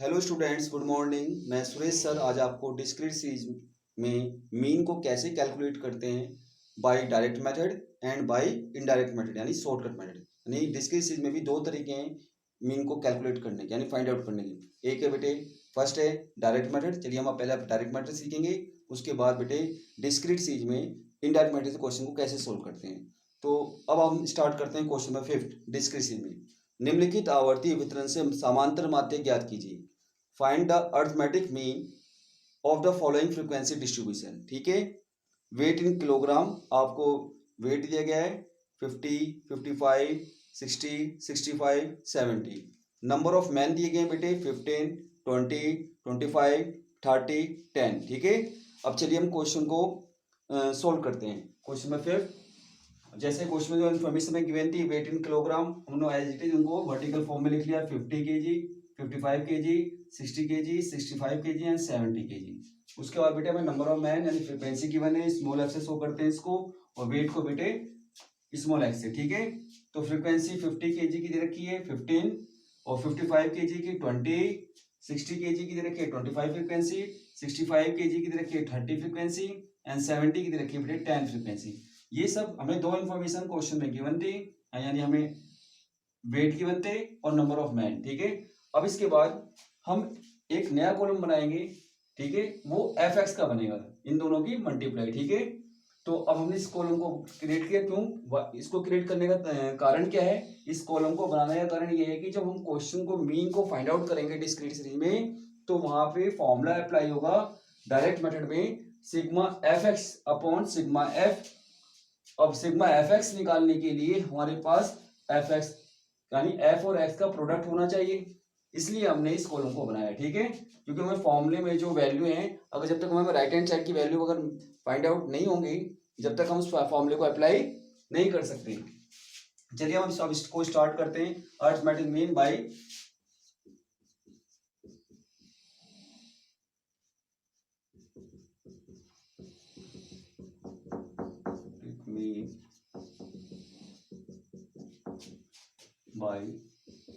Hello students, good morning. मैं Suresh sir आज आपको डिस्क्रीट सीरीज में मीन को कैसे कैलकुलेट करते हैं by direct method and by indirect method यानी शॉर्टकट मेथड। यानी डिस्क्रीट सीरीज में भी दो तरीके हैं मीन को कैलकुलेट करने के यानी फाइंड आउट करने के। एक है बेटे, फर्स्ट है डायरेक्ट मेथड। चलिए हम पहले डायरेक्ट मेथड सीखेंगे, उसके बाद बेटे डिस्क्रीट सीरीज में इनडायरेक्ट मेथड से क्वेश्चन को कैसे सोल्व करते हैं। तो अब हम स्टार्ट करते हैं क्वेश्चन नंबर 5 डिस्क्रीट सीरीज में। निम्नलिखित आवर्ती वितरण से समांतर माध्य ज्ञात कीजिए। Find the arithmetic mean of the following frequency distribution. ठीक है, वेट इन किलोग्राम आपको वेट दिया गया है 50, 55, 60, 65, 70। नंबर ऑफ मैन दिए गए हैं बेटे 15, 20, 25, 30, 10। ठीक है, अब चलिए हम क्वेश्चन को सोल्व करते हैं। क्वेश्चन में फिर जैसे क्वेश्चन में जो इन्फॉर्मेशन में गिवन थी वेट इन किलोग्राम, हमने एज इट इज उनको वर्टिकल फॉर्म में लिख लिया 50 kg, 55 kg, 60 kg, 65 kg and 70 kg। उसके बाद बेटे हमें नंबर ऑफ मैन यानी फ्रीक्वेंसी गिवन है, स्मॉल एफ से शो करते हैं इसको, और वेट को बेटे स्मॉल एक्स से। ठीक है, तो फ्रीक्वेंसी 50 kg की दे रखी है 15, और 55 kg की 20, 60 kg की दे रखी है 25 फ्रीक्वेंसी, 65 kg की दे रखी है 30 फ्रीक्वेंसी एंड 70 की दे रखी है बेटे 10 फ्रीक्वेंसी। ये सब हमें दो इन्फॉर्मेशन क्वेश्चन में गिवन थी, यानी हमें वेट गिवन थे और नंबर ऑफ मैन। ठीक है, अब इसके बाद हम एक नया कॉलम बनाएंगे। ठीक है, वो एफ एक्स का बनेगा, इन दोनों की मल्टीप्लाई। ठीक है, तो अब हमने इस कॉलम को क्रिएट किया। क्यों इसको क्रिएट करने का कारण क्या है, इस कॉलम को बनाने का कारण ये है कि जब हम क्वेश्चन को मीन को फाइंड आउट करेंगे डिस्क्रीट सीरीज में, तो वहां पे फॉर्मूला अप्लाई होगा डायरेक्ट मेथड में, sigma F x upon sigma F. अब सिग्मा एफ एक्स निकालने के लिए हमारे पास एफ एक्स यानी एफ और एक्स का प्रोडक्ट होना चाहिए, इसलिए हमने इस कॉलम को बनाया। ठीक है, क्योंकि हमें फॉर्मूले में जो वैल्यू है, अगर जब तक हमें राइट हैंड साइड की वैल्यू अगर फाइंड आउट नहीं होंगी, जब तक हम उस फॉर्मूले को अप्लाई नहीं कर सकते। चलिए हम अब इसको स्टार्ट करते हैं। Arithmetic mean by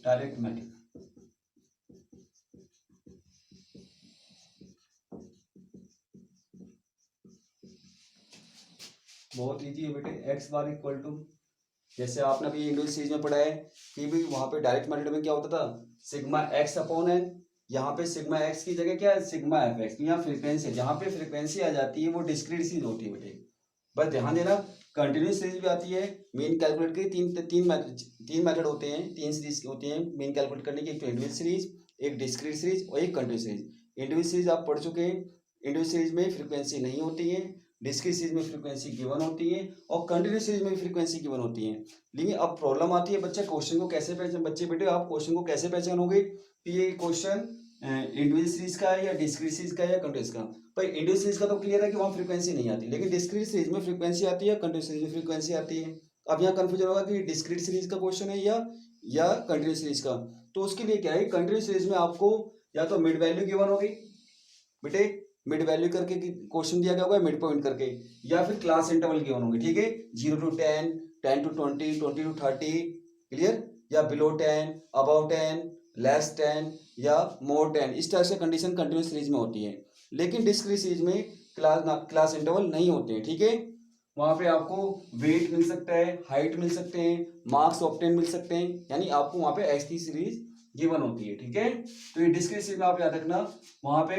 direct method. बहुत इजी है बेटे, एक्स बार इक्वल टू, जैसे आपने अभी इंग्लिश सीरीज में पढ़ा है कि भाई वहां पे डायरेक्ट मेथड में क्या होता था, सिग्मा एक्स अपॉन एन। यहाँ पे सिग्मा एक्स की जगह क्या है, सिग्मा एफ एक्स। यहाँ फ्रीक्वेंसी, जहाँ पे फ्रीक्वेंसी आ जाती है वो डिस्क्रीट सीरीज होती है बेटे, बस ध्यान देना। कंटिन्यूस सीरीज भी आती है मीन कैलकुलेट के, तीन मेथड होते हैं, तीन सीरीज होती हैं मीन कैलकुलेट करने की। एक तो इंडिविजुअल सीरीज, एक डिस्क्रीट सीरीज और एक कंटिन्यूस सीरीज। इंडिविजुअल सीरीज आप पढ़ चुके हैं, इंडिविजुअल सीरीज में फ्रीक्वेंसी नहीं होती है, डिस्क्रीट सीरीज में फ्रीक्वेंसी गिवन होती है, और कंटिन्यूस सीरीज में भी फ्रीक्वेंसी गिवन होती है। लेकिन अब प्रॉब्लम आती है बच्चे क्वेश्चन को कैसे पहचान, बच्चे बेटे आप क्वेश्चन को कैसे पहचानोगे कि ये क्वेश्चन इंडिविजुअल सीरीज का है या डिस्क्रीट सीरीज का है या कंटिन्यूस का। भाई इंडिविजुअल सीरीज का तो क्लियर है कि वहाँ फ्रीक्वेंसी नहीं आती, लेकिन डिस्क्रीट सीरीज में फ्रीक्वेंसी आती है, कंटिन्यूस सीरीज में फ्रीक्वेंसी आती है। अब यहाँ कंफ्यूजन होगा कि डिस्क्रीट सीरीज का क्वेश्चन है या कंटिन्यूस सीरीज का। तो उसके लिए क्या है, कंटिन्यूस सीरीज में आपको या तो मिड वैल्यू गिवन होगी बेटे, मिड वैल्यू करके क्वेश्चन दिया गया होगा मिड पॉइंट करके, या फिर क्लास इंटरवल गिवन होंगे। ठीक है, 0 to 10, 10 to 20, 20 to 30, क्लियर, या बिलो 10, अबव 10, लेस 10 या मोर 10। इस तरह से कंडीशन कंटिन्यूस सीरीज में होती है, लेकिन डिस्क्रीट सीरीज में क्लास इंटरवल नहीं होते हैं। ठीक है, वहां पे आपको वेट मिल सकता है, हाइट मिल सकते हैं, मार्क्स ऑब्टेन मिल सकते हैं, यानी आपको वहां पे ऐसी सीरीज गिवन होती है। ठीक है, तो ये डिस्क्रीट सीरीज में आप याद रखना वहां पे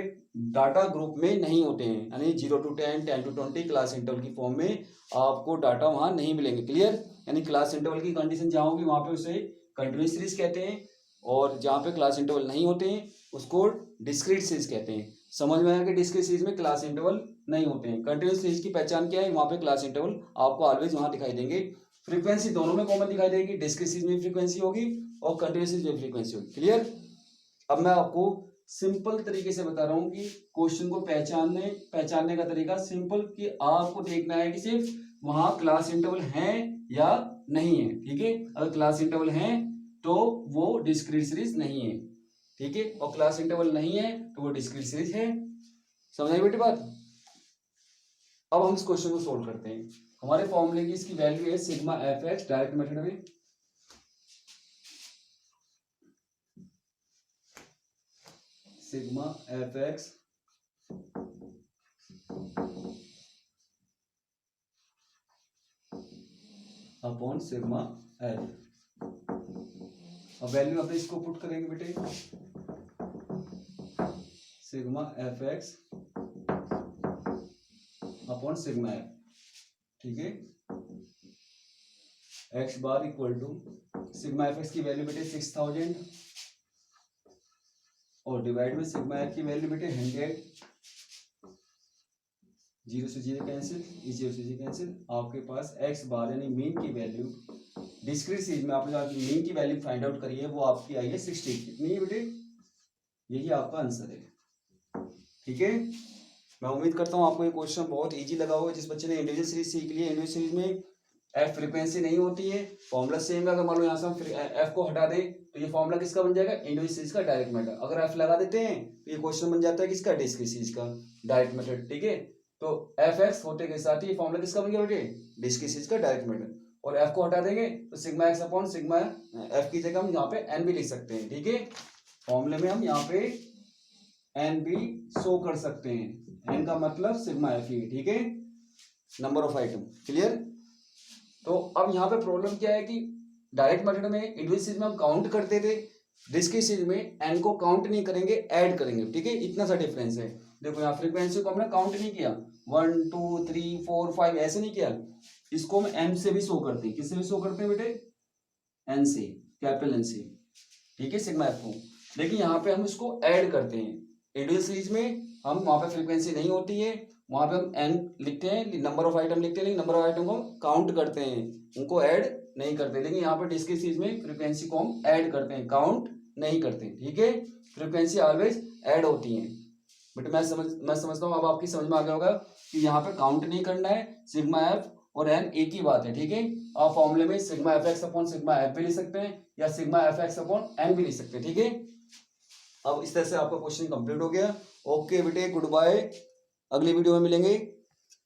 डाटा ग्रुप में नहीं होते हैं, यानी 0 to 10, 10 to 20 क्लास इंटरवल की फॉर्म में आपको डाटा वहां नहीं मिलेंगे। क्लियर, यानी क्लास इंटरवल की कंडीशन जहां होगी वहां पे उसे कंटिन्यूस सीरीज कहते हैं, और जहां पे क्लास इंटरवल नहीं होते हैं उसको डिस्क्रीट सीरीज कहते हैं। समझ में आया कि डिस्क्रीट सीरीज में क्लास इंटरवल नहीं होते हैं। कंटिन्यूस सीरीज की पहचान क्या है, वहां पे क्लास इंटरवल आपको ऑलवेज वहां दिखाई देंगे। फ्रीक्वेंसी दोनों में कॉमन दिखाई देगी, डिस्क्रीट सीरीज में फ्रीक्वेंसी होगी और कंटिन्यूस सीरीज में फ्रीक्वेंसी होगी। क्लियर, अब मैं आपको सिंपल तरीके से बता रहा हूं कि क्वेश्चन को पहचानने का तरीका सिंपल, कि आपको देखना है कि सिर्फ वहां क्लास इंटरवल है या नहीं है। ठीक है, अगर क्लास इंटरवल है तो वो डिस्क्रीट सीरीज नहीं है। ठीक है, और क्लास इंटरवल नहीं है तो वो डिस्क्रीट सीरीज है। समझ आई बेटी बात। अब हम इस क्वेश्चन को सोल्व करते हैं। हमारे फॉर्मूले की इसकी वैल्यू है sigma F X direct method में। Sigma F x upon sigma F. अब वैल्यू अपने इसको पुट करेंगे बेटे, sigma F x upon sigma F, ठीक है। X bar equal to sigma F X की वैल्यू बेटे 6000 और डिवाइड में सिग्मा एफ की वैल्यू बेटे 100। 0 से 0 कैंसिल, 0 से 0 कैंसिल। आपके पास एक्स बार यानी मीन की वैल्यू डिस्क्रीट सीरीज में आपने मीन की वैल्यू फाइंड आउट करी है, वो आपकी आई है 60। कितनी है बेटे? यही आपका आंसर है, ठीक है। मैं उम्मीद करता हूँ आपको ये क्वेश्चन बहुत इजी लगा होगा। जिस बच्चे ने इंडिविजुअल सीरीज सीख ली है, इंडिविजुअल सीरीज में एफ फ्रीक्वेंसी नहीं होती है, फॉर्मूला सेम है। अगर मान लो यहाँ से हम एफ को हटा दें तो ये फॉर्मूला किसका बन जाएगा? इंडिविजुअल सीरीज का डायरेक्ट मेथड। अगर एफ लगा देते हैं तो ये क्वेश्चन बन जाता है किसका? डिस्क्रीट सीरीज का डायरेक्ट मेथड, ठीक है। तो एफ एक्स होते के साथ ही फॉर्मूला किसका बन गया बेटे? डिस्क्रीट सीरीज का डायरेक्ट मेथड। और एफ को हटा देंगे तो sigma x upon sigma F की जगह हम यहाँ पे एन भी लिख सकते हैं, ठीक है। फॉर्मूले में हम यहाँ पे एन भी शो कर सकते हैं। एन का मतलब सिग्मा एफ ही, ठीक है। Number of item clear. तो अब यहाँ पे प्रॉब्लम क्या है कि डायरेक्ट मेथड में इंडिविजुअल सीरीज में हम काउंट करते थे, डिस्क्रीट सीरीज में एन को काउंट नहीं करेंगे, ऐड करेंगे, ठीक है। इतना सा डिफरेंस है। देखो यहाँ फ्रीक्वेंसी को हमने काउंट नहीं किया, 1 2 3 4 5 ऐसे नहीं किया। इसको हम एन से भी शो करते हैं। किससे भी शो करते हैं बेटे? एन से, कैपिटल एन से, ठीक है, सिग्मा एफ को। लेकिन यहाँ पे हम इसको ऐड करते हैं। इंडिविजुअल सीरीज में हम वहां पे फ्रीक्वेंसी नहीं होती है, वहां पे हम एन लिखते हैं, नंबर ऑफ आइटम लिखते हैं, लेकिन नंबर ऑफ आइटम को काउंट करते हैं, उनको ऐड नहीं करते। लेकिन यहाँ पे डिस्क्रीट सीरीज में फ्रीक्वेंसी को हम ऐड करते हैं, काउंट नहीं करते, ठीक है। फ्रीक्वेंसी ऑलवेज ऐड होती है। बट मैं समझता हूँ अब आपकी समझ में आ गया होगा कि यहाँ पे काउंट नहीं करना है। सिग्मा एफ और एन एक ही बात है, ठीक है। आप फॉर्मूले में sigma F x upon sigma f भी लिख सकते हैं या sigma F x upon n भी लिख सकते हैं, ठीक है। अब इस तरह से आपका क्वेश्चन कंप्लीट हो गया। ओके बेटे, गुड बाय, अगली वीडियो में मिलेंगे।